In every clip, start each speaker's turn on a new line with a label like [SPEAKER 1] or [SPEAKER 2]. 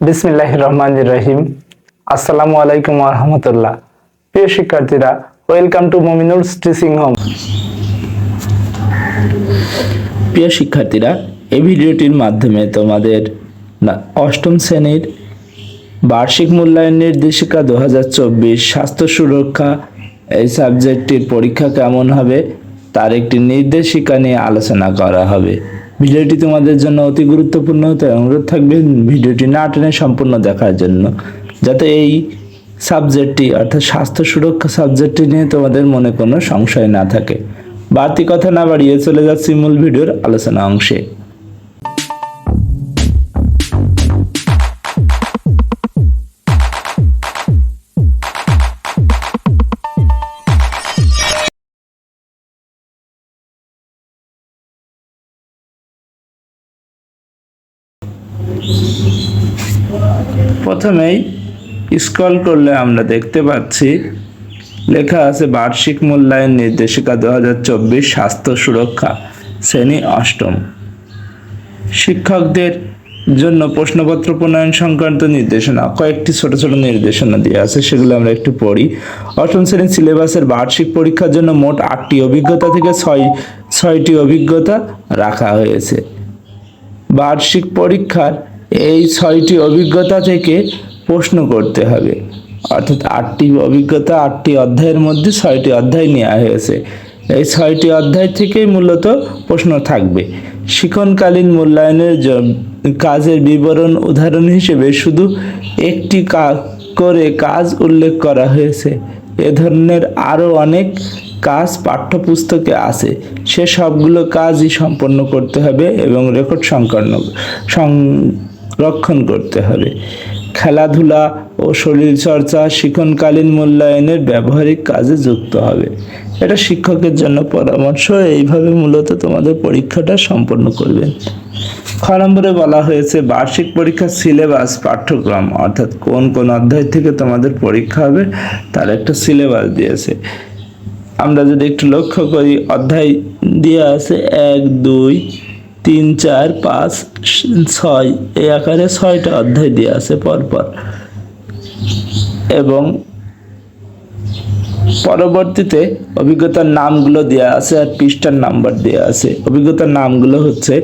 [SPEAKER 1] বিসমিল্লাহির রহমানির রহিম। আসসালামু আলাইকুম ওয়া রাহমাতুল্লাহ। প্রিয় শিক্ষার্থীরা, ওয়েলকাম টু মুমিনুলস টিচিং হোম।
[SPEAKER 2] প্রিয় শিক্ষার্থীরা, এই ভিডিওটির মাধ্যমে তোমাদের অষ্টম শ্রেণীর বার্ষিক মূল্যায়ন নির্দেশিকা 2024 স্বাস্থ্য সুরক্ষা এই সাবজেক্টটির পরীক্ষা কেমন হবে তার একটি নির্দেশিকা নিয়ে আলোচনা করা হবে। ভিডিওটি তোমাদের জন্য অতি গুরুত্বপূর্ণ, তাই অনুরোধ থাকবে ভিডিওটি না টেনে সম্পূর্ণ দেখার জন্য, যাতে এই সাবজেক্টটি অর্থাৎ স্বাস্থ্য সুরক্ষা সাবজেক্টটি নিয়ে তোমাদের মনে কোনো সংশয় না থাকে। বাড়তি কথা না বাড়িয়ে চলে যাচ্ছি মূল ভিডিওর আলোচনা অংশে। প্রথমেই স্ক্রল করলে আমরা দেখতে পাচ্ছি লেখা আছে বার্ষিক মূল্যায়ন নির্দেশিকা 2024 স্বাস্থ্য সুরক্ষা শ্রেণী অষ্টম। শিক্ষকদের জন্য প্রশ্নপত্র প্রণয়ন সংক্রান্ত নির্দেশনা, কয়েকটি ছোট ছোট নির্দেশনা দিয়ে আছে, সেগুলো আমরা একটু পড়ি। অষ্টম শ্রেণীর সিলেবাসের বার্ষিক পরীক্ষার জন্য মোট 8টি অভিজ্ঞতা থেকে ছয়টি অভিজ্ঞতা রাখা হয়েছে। বার্ষিক পরীক্ষার এই 6টি অভিজ্ঞতা থেকে প্রশ্ন করতে হবে, অর্থাৎ 8টি অভিজ্ঞতা 8টি অধ্যায়ের মধ্যে 6টি অধ্যায় নেওয়া হয়েছে। এই 6টি অধ্যায় থেকেই মূলত প্রশ্ন থাকবে। শিক্ষণকালীন মূল্যায়নের কাজের বিবরণ উদাহরণ হিসেবে শুধু একটি করে কাজ উল্লেখ করা হয়েছে। এ ধরনের আরও অনেক কাজ পাঠ্যপুস্তকে আছে, সে সবগুলো কাজই সম্পন্ন করতে হবে এবং রেকর্ড সংরক্ষণ করতে হবে। খেলাধুলা ও শরীরচর্চা শিক্ষণকালীন মূল্যায়নের ব্যবহারিক কাজে যুক্ত হবে। এটা শিক্ষকের জন্য পরামর্শ। এইভাবে মূলত তোমাদের পরীক্ষাটা সম্পন্ন করবেন। খ নম্বরে বলা হয়েছে বার্ষিক পরীক্ষার সিলেবাস পাঠ্যক্রম, অর্থাৎ কোন কোন অধ্যায় থেকে তোমাদের পরীক্ষা হবে তার একটা সিলেবাস দিয়েছে। আমরা যদি একটু লক্ষ্য করি, অধ্যায় দিয়ে আছে 1, 2, 3, 4, 5, 6 এই আকারে 6টা অধ্যায় দিয়ে আছে পরপর, এবং পরবর্তীতে অভিজ্ঞতার নামগুলো দেওয়া আছে আর পৃষ্ঠার নাম্বার দেওয়া আছে। অভিজ্ঞতার নামগুলো হচ্ছে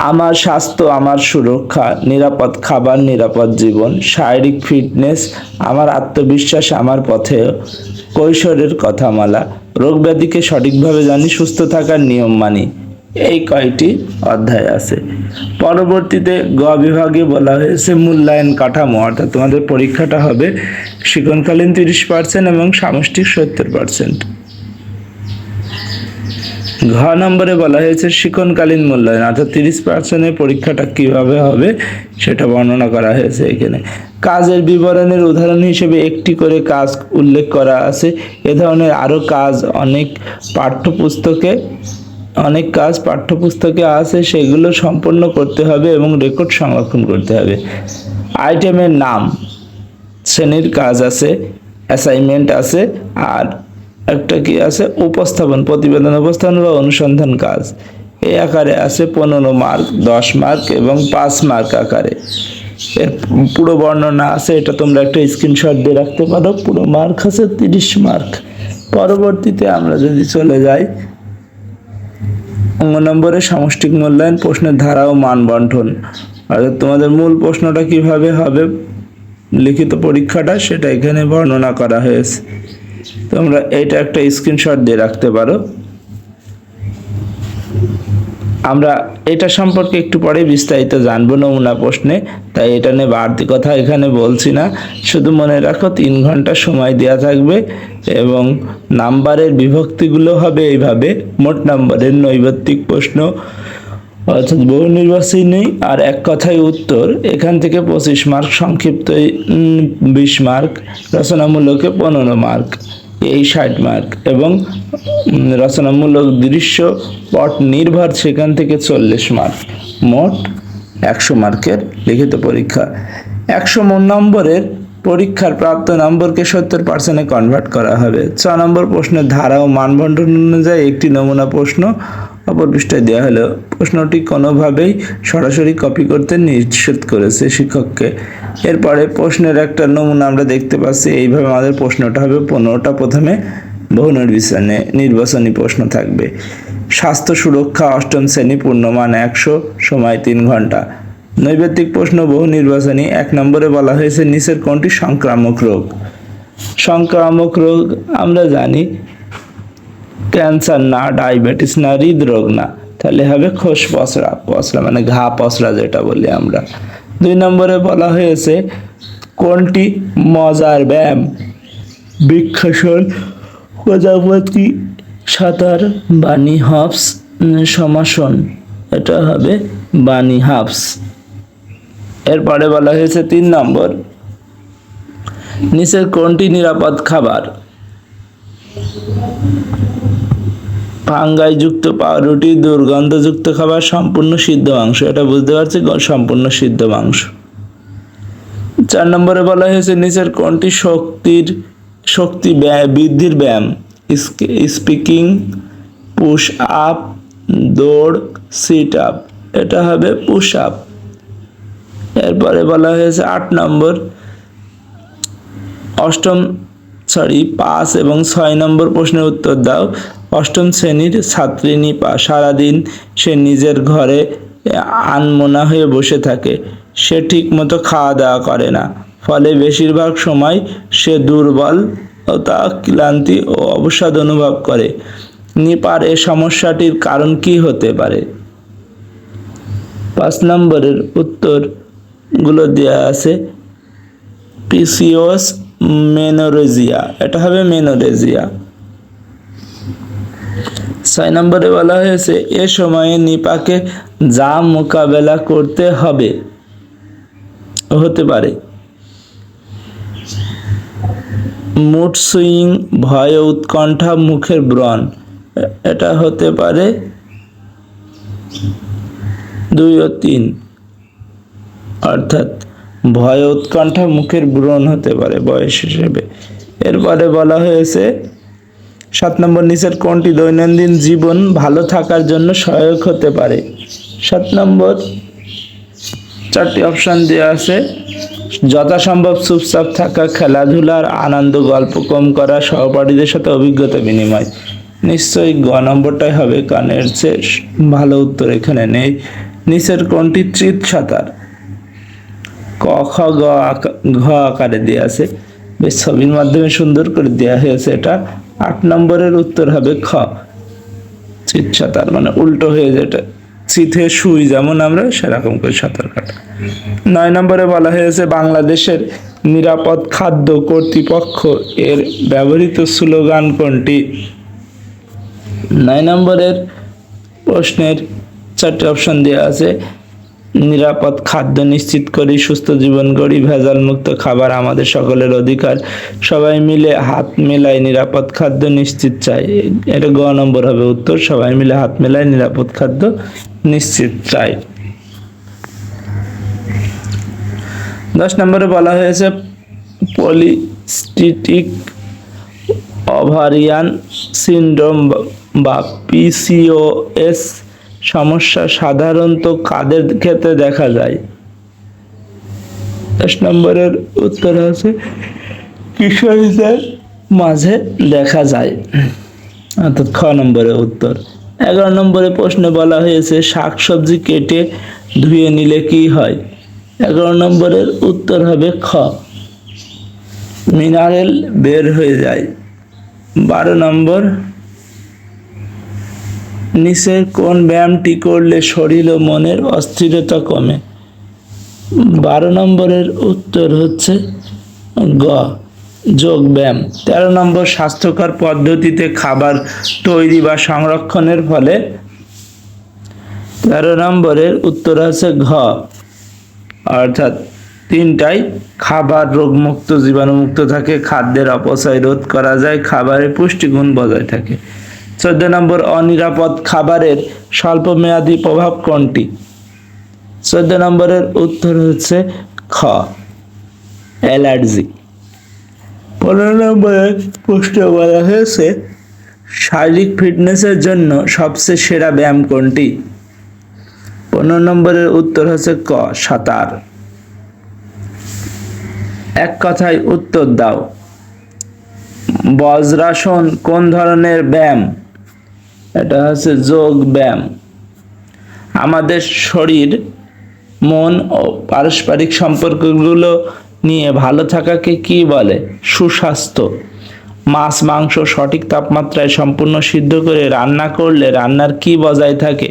[SPEAKER 2] আমার স্বাস্থ্য আমার সুরক্ষা, নিরাপদ খাবার নিরাপদ জীবন, শারীরিক ফিটনেস, আমার আত্মবিশ্বাস আমার পথে, কৈশোরের কথামালা, রোগ ব্যাধিকে সঠিকভাবে জানি, সুস্থ থাকার নিয়ম মানি। এই কয়টি অধ্যায় আছে। পরবর্তীতে গ বিভাগে বলা হয়েছে মূল্যায়ন কাঠামো, অর্থাৎ তোমাদের পরীক্ষাটা হবে শিক্ষণকালীন 30% এবং সামষ্টিক 70%। ঘ নম্বরে বলা হয়েছে শিক্ষণকালীন মূল্যায়ন, অর্থাৎ 30%-এর পরীক্ষাটা কিভাবে হবে সেটা বর্ণনা করা হয়েছে এখানে। কাজের বিবরণের উদাহরণ হিসেবে একটি করে কাজ উল্লেখ করা আছে। এ ধরনের আরও কাজ অনেক পাঠ্যপুস্তকে আছে, সেগুলো সম্পন্ন করতে হবে এবং রেকর্ড সংরক্ষণ করতে হবে। আইটেমের নাম, শ্রেণীর কাজ আছে, অ্যাসাইনমেন্ট আছে, আর একটা কি আছে উপস্থাপন, প্রতিবেদন উপস্থাপন বা অনুসন্ধান কাজ। এই আকারে আছে 15 মার্ক, 10 মার্ক এবং 5 মার্ক আকারে। এর পুরো বর্ণনা আছে, এটা তোমরা একটা স্ক্রিনশট দিয়ে রাখতে পারো। পুরো মার্ক আছে 30 মার্ক। পরবর্তীতে আমরা যদি চলে যাই নম্বরে সামষ্টিক মূল্যায়ন, প্রশ্নের ধারা ও মান বন্টন, অর্থাৎ তোমাদের মূল প্রশ্নটা কিভাবে হবে, লিখিত পরীক্ষাটা, সেটা এখানে বর্ণনা করা হয়েছে। তোমরা এইটা একটা স্ক্রিনশট দিয়ে রাখতে পারো। আমরা এটা সম্পর্কে একটু পরে বিস্তারিত জানবো নমুনা প্রশ্নে, তাই এটা নিয়ে বাড়তি কথা এখানে বলছি না। শুধু মনে রাখো 3 ঘন্টা সময় দেওয়া থাকবে এবং নাম্বারের বিভক্তিগুলো হবে এইভাবে: মোট নাম্বারের নৈর্ব্যক্তিক প্রশ্ন অর্থাৎ বহু নির্বাচনী আর এক কথায় উত্তর, এখান থেকে 25 মার্ক, সংক্ষিপ্ত 20 মার্ক, রচনামূলকে 15 মার্ক, এই 60 মার্ক, এবং রচনামূলক দৃশ্য পট নির্ভর সেখান থেকে 40 মার্ক। মোট 100 মার্কের লিখিত পরীক্ষা। 100 নম্বরের পরীক্ষার প্রাপ্ত নম্বরকে 70%-এ কনভার্ট করা হবে। 6 নম্বর প্রশ্নের ধারা ও মান বন্টন অনুযায়ী একটি নমুনা প্রশ্ন অপর পৃষ্ঠায় দেওয়া হলো প্রশ্নটি কোনোভাবেই সরাসরি কপি করতে নিষেধ করেছে শিক্ষককে। এরপরে প্রশ্নের একটা নমুনা আমরা দেখতে পাচ্ছি। এইভাবে আমাদের প্রশ্নটা হবে 15টা। প্রথমে বহু নির্বাচনী প্রশ্ন থাকবে। স্বাস্থ্য সুরক্ষা অষ্টম শ্রেণী, পূর্ণমান 100, সময় 3 ঘন্টা। নৈবেত্তিক প্রশ্ন বহু নির্বাচনী। 1 নম্বরে বলা হয়েছে নিচের কোনটি সংক্রামক রোগ? সংক্রামক রোগ আমরা জানি ক্যান্সার না, ডায়াবেটিস না, হৃদরোগ না, তাহলে হবে খোস পসরা। পসরা মানে ঘা পসরা যেটা বলি আমরা। 2 নম্বরে বলা হয়েছে কোনটি মজার ব্যায়াম? বৃক্ষাসন, প্রজাপতি, সাঁতার, বানি হপস, সমাসন। এটা হবে বানি হপস। এরপরে বলা হয়েছে 3 নম্বর নিচের কোনটি নিরাপদ খাবার? ফাঙ্গাই যুক্ত পাউরুটি, দুর্গন্ধযুক্ত খাবার, সম্পূর্ণ সিদ্ধ মাংস। এটা বুঝতে পারছি, সম্পূর্ণ সিদ্ধ মাংস। 4 নম্বরে বলা হয়েছে নিচের কোনটি শক্তি বৃদ্ধির ব্যায়াম? স্পিকিং, পুশ আপ, দৌড়, সিট আপ। এটা হবে পুশ আপ। এরপরে বলা হয়েছে 8 নম্বর 5 এবং 6 নম্বর প্রশ্নের উত্তর দাও। অষ্টম শ্রেণীর ছাত্রী নিপা সারাদিন সে নিজের ঘরে আনমনা হয়ে বসে থাকে। সে ঠিক মতো খাওয়া দাওয়া করে না, ফলে বেশিরভাগ সময় সে দুর্বলতা, ক্লান্তি ও অবসাদ অনুভব করে। নিপার এই সমস্যাটির কারণ কি হতে পারে? 5 নম্বরের উত্তরগুলো দেওয়া আছে। PCOS, menorrhagia. এটা হবে মেনোরেজিয়া। 6 নম্বরে বলা হয়েছে এ সময়ে নিপাকে যা মোকাবেলা করতে হতে পারে। মুড সুইং, ভয়, উৎকণ্ঠা, মুখের ব্রণ। এটা হতে পারে 2 ও 3, অর্থাৎ ভয়, উৎকণ্ঠা, মুখের ব্রণ হতে পারে বয়স হিসেবে। এরপরে বলা হয়েছে 7 নম্বর নিচের কোনটি দৈনন্দিন জীবন ভালো থাকার জন্য সহায়ক হতে পারে? 7 নম্বর 4টি অপশন দেওয়া আছে। যথাসম্ভব চুপচাপ থাকা, খেলাধুলার আনন্দ, গল্প কম করা, সহপাঠীদের সাথে অভিজ্ঞতা বিনিময়। নিশ্চয়ই গ নম্বরটাই হবে, কারণ এর চেয়ে ভালো উত্তর এখানে নেই। নিচের কোনটি চিত সাঁতার? ক, খ, ঘ আকারে দেওয়া আছে, বেশ ছবির মাধ্যমে সুন্দর করে দেওয়া হয়েছে। এটা 8 নম্বরের উত্তর হবে খ, চিত সাঁতার, মানে উল্টো হয়ে যেটা চিতে শুই যেমন আমরা সেরকম করে সাঁতার কাটা। 9 নম্বরে বলা হয়েছে বাংলাদেশের নিরাপদ খাদ্য কর্তৃপক্ষ এর ব্যবহৃত স্লোগান কোনটি? 9 নম্বরের প্রশ্নের 4টি অপশন দেওয়া আছে। নিরাপদ খাদ্য নিশ্চিত করি, সুস্থ জীবন গড়ি, ভেজাল মুক্ত খাবার আমাদের সকলের অধিকার, সবাই মিলে হাত মেলায় নিরাপদ খাদ্য নিশ্চিত চাই। এটা গ নম্বর হবে উত্তর, সবাই মিলে হাত মেলায় নিরাপদ খাদ্য নিশ্চিত চাই। 10 নম্বরে বলা হয়েছে পলিসিস্টিক ওভারিয়ান সিনড্রোম বা পিসিওএস সমস্যা সাধারণত কাদের ক্ষেত্রে দেখা যায়? 10 নম্বরের উত্তর আছে কিশোরীদের মাঝে দেখা যায়, অর্থাৎ খ নম্বরের উত্তর। 11 নম্বরের প্রশ্নে বলা হয়েছে শাকসবজি কেটে ধুয়ে নিলে কি হয়? 11 নম্বরের উত্তর হবে খ, মিনারেল বের হয়ে যায়। 12 নম্বর নিচের কোন ব্যায়ামটি করলে শরীর ও মনের অস্থিরতা কমে? 12 নম্বরের উত্তর হচ্ছে গ, যোগ ব্যায়াম। 13 নম্বর স্বাস্থ্যকর পদ্ধতিতে খাবার তৈরি বা সংরক্ষণের ফলে? 13 নম্বরের উত্তর আছে ঘ, অর্থাৎ 3টাই। খাবার রোগমুক্ত, জীবাণুমুক্ত থাকে, খাদ্যের অপচয় রোধ করা যায়, খাবারের পুষ্টিগুণ বজায় থাকে। 14 নম্বর অনিরাপদ খাবারের স্বল্পমেয়াদী প্রভাব কোনটি? 14 নম্বরের উত্তর হচ্ছে খ, অ্যালার্জি। 15 নম্বরের প্রশ্ন বলা হয়েছে শারীরিক ফিটনেসের জন্য সবচেয়ে সেরা ব্যায়াম কোনটি? 15 নম্বরের উত্তর হচ্ছে ক, সাঁতার। এক কথায় উত্তর দাও। বজ্রাসন কোন ধরনের ব্যায়াম? এটা হচ্ছে যোগ ব্যায়াম। আমাদের শরীর, মন ও পারস্পরিক সম্পর্কগুলো নিয়ে ভালো থাকাকে কি বলে? সুস্বাস্থ্য। মাছ মাংস সঠিক তাপমাত্রায় সম্পূর্ণ সিদ্ধ করে রান্না করলে রান্নার কি বজায় থাকে?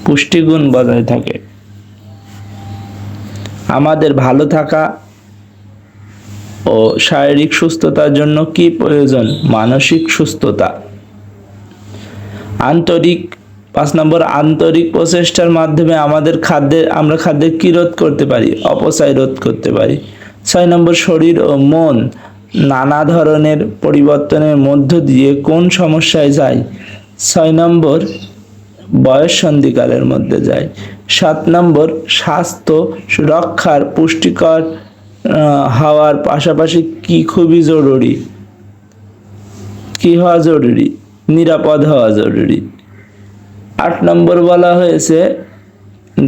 [SPEAKER 2] পুষ্টিগুণ বজায় থাকে। আমাদের ভালো থাকা ও শারীরিক সুস্থতার জন্য কি প্রয়োজন? মানসিক সুস্থতা। আন্তরিক 5 নম্বর, আন্তরিক প্রচেষ্টার মাধ্যমে আমরা খাদ্যের কি রোধ করতে পারি? অপচয় রোধ করতে পারি। 6 নম্বর, শরীর ও মন নানা ধরনের পরিবর্তনের মধ্য দিয়ে কোন সমস্যায় যায়? 6 নম্বর, বয়স সন্ধিকালের মধ্যে যায়। 7 নম্বর, স্বাস্থ্য রক্ষার পুষ্টিকর হওয়ার পাশাপাশি কি খুবই জরুরি? কি হওয়া জরুরি? নিরাপদ হওয়া জরুরি। 8 নম্বর বলা হয়েছে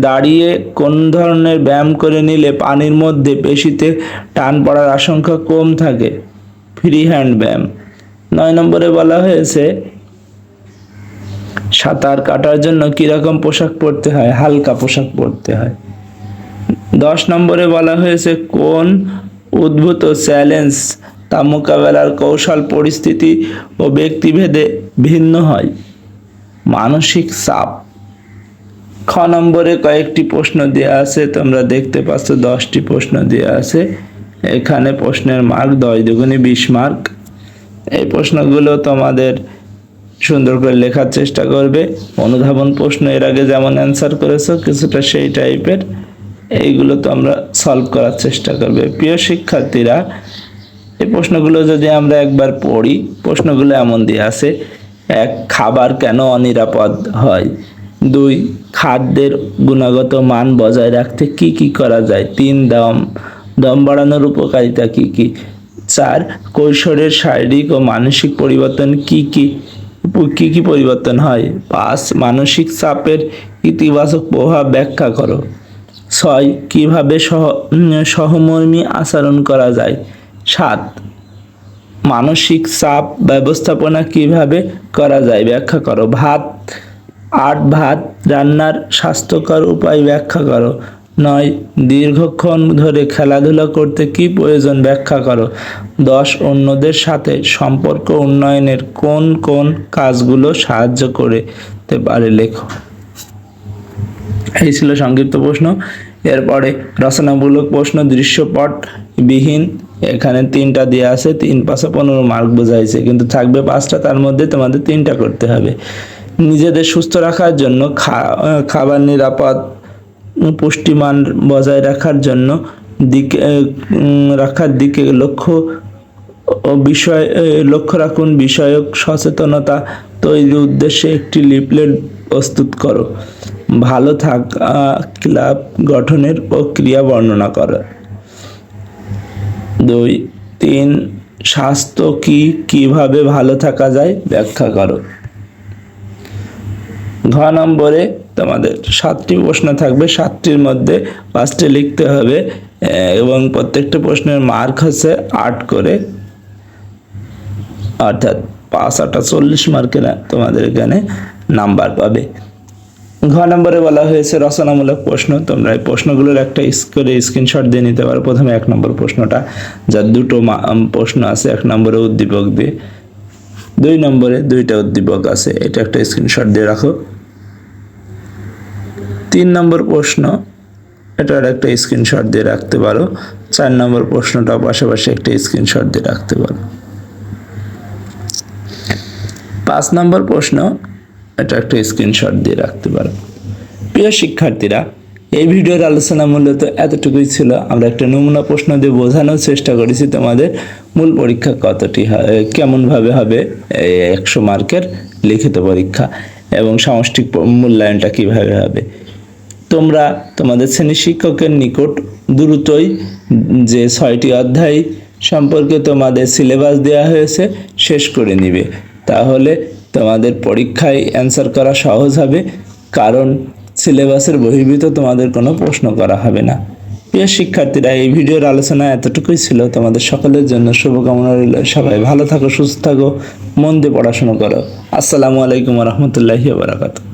[SPEAKER 2] দাঁড়িয়ে কোন ধরনের ব্যায়াম করে নিলে পানির মধ্যে পেশিতে টান পড়ার আশঙ্কা কম থাকে? ফ্রি হ্যান্ড ব্যায়াম। 9 নম্বরে বলা হয়েছে সাঁতার কাটার জন্য কিরকম পোশাক পরতে হয়? হালকা পোশাক পরতে হয়। 10 নম্বরে বলা হয়েছে কোন উদ্ভূত চ্যালেঞ্জ তা মোকাবেলার কৌশল পরিস্থিতি ও ব্যক্তিভেদে ভিন্ন হয়? মানসিক চাপ। খ নম্বরে কয়েকটি প্রশ্ন দেওয়া আছে, তোমরা দেখতে পাচ্ছ 10টি প্রশ্ন দেওয়া আছে। এখানে প্রশ্নের মার্ক 10 দুগুণে 20 মার্ক। এই প্রশ্নগুলো তোমাদের সুন্দর করে লেখার চেষ্টা করবে। অনুধাবন প্রশ্ন এর আগে যেমন অ্যান্সার করেছো কিছুটা সেই টাইপের, এইগুলো তোমরা সলভ করার চেষ্টা করবে। প্রিয় শিক্ষার্থীরা, এই প্রশ্নগুলো যদি আমরা একবার পড়ি, প্রশ্নগুলো এমন দিয়ে আছে। 1, খাবার কেন অনিরাপদ হয়? 2, খাদ্যের গুণগত মান বজায় রাখতে কি কি করা যায়? 3, দম বাড়ানোর উপকারিতা কি কি? 4, কৈশোরের শারীরিক ও মানসিক পরিবর্তন কি কি পরিবর্তন হয়? 5, মানসিক চাপের ইতিবাচক প্রভাব ব্যাখ্যা করো। 6, কিভাবে সহমর্মী আচরণ করা যায়? 7, মানসিক চাপ ব্যবস্থাপনা কিভাবে করা যায়? ব্যাখ্যা করো। 8, ভাত রান্নার স্বাস্থ্যকর উপায় ব্যাখ্যা করো। 9, দীর্ঘক্ষণ ধরে খেলাধুলা করতে কি প্রয়োজন? ব্যাখ্যা করো। 10, অন্যদের সাথে সম্পর্ক উন্নয়নের কোন কোন কাজগুলো সাহায্য করতে পারে? লেখো। এই ছিল সংক্ষিপ্ত প্রশ্ন। এরপরে রচনামূলক প্রশ্ন, দৃশ্যপট বিহীন। এখানে 3টা দেওয়া আছে, 3 5 15 মার্ক বোঝাইছে, কিন্তু থাকবে 5টা, তার মধ্যে তোমাদের 3টা করতে হবে। নিজেদের সুস্থ রাখার জন্য খাবার নিরাপদ পুষ্টিমান বজায় রাখার জন্য দিকে লক্ষ্য রাখুন বিষয়ক সচেতনতা তৈরির উদ্দেশ্যে একটি লিফলেট প্রস্তুত করো। ভালো থাকা ক্লাব গঠনের প্রক্রিয়া বর্ণনা করো। 2, 3, স্বাস্থ্য কিভাবে ভালো থাকা যায়? ব্যাখ্যা করো। ঘ নম্বরে তোমাদের 7টি প্রশ্ন থাকবে, 7টির মধ্যে 5টি লিখতে হবে এবং প্রত্যেকটা প্রশ্নের মার্ক হচ্ছে 8 করে, অর্থাৎ 5 8 40 মার্কের তোমাদের এখানে নাম্বার পাবে। ঘ নম্বরে বলা হয়েছে রচনামূলক প্রশ্ন। তোমরা এই প্রশ্নগুলোর একটা করে স্ক্রিনশট দিয়ে নিতে পারো। প্রথমে 1 নম্বর প্রশ্নটা, যার 2টো প্রশ্ন আছে, 1 নম্বরে উদ্দীপক দিয়ে, 2 নম্বরে 2টা উদ্দীপক আছে, এটা একটা স্ক্রিনশট দিয়ে রাখো। 3 নম্বর প্রশ্ন, এটার একটা স্ক্রিনশট দিয়ে রাখতে পারো। 4 নম্বর প্রশ্নটা পাশাপাশি একটা স্ক্রিনশট দিয়ে রাখতে পারো। 5 নম্বর প্রশ্ন, এটা একটা স্ক্রিনশট দিয়ে রাখতে পারো। প্রিয় শিক্ষার্থীরা, এই ভিডিওর আলোচনা মূলত এতটুকুই ছিল। আমরা একটা নমুনা প্রশ্ন দিয়ে বোঝানোর চেষ্টা করেছি তোমাদের মূল পরীক্ষা কেমন ভাবে হবে, 100 মার্কের লিখিত পরীক্ষা, এবং সামষ্টিক মূল্যায়নটা কিভাবে হবে। তোমরা তোমাদের শ্রেণী শিক্ষকের নিকট দ্রুতই যে 6টি অধ্যায় সম্পর্কে তোমাদের সিলেবাস দেওয়া হয়েছে, শেষ করে নিবে। তাহলে তোমাদের পরীক্ষায় অ্যান্সার করা সহজ হবে, কারণ সিলেবাসের বহির্ভূত তোমাদের কোনো প্রশ্ন করা হবে না। প্রিয় শিক্ষার্থীরা, এই ভিডিওর আলোচনা এতটুকুই ছিল। তোমাদের সকলের জন্য শুভকামনা রইল। সবাই ভালো থাকো, সুস্থ থাকো, মন দিয়ে পড়াশোনা করো। আসসালামু আলাইকুম ওয়া রাহমাতুল্লাহি ওয়া বারাকাতুহু।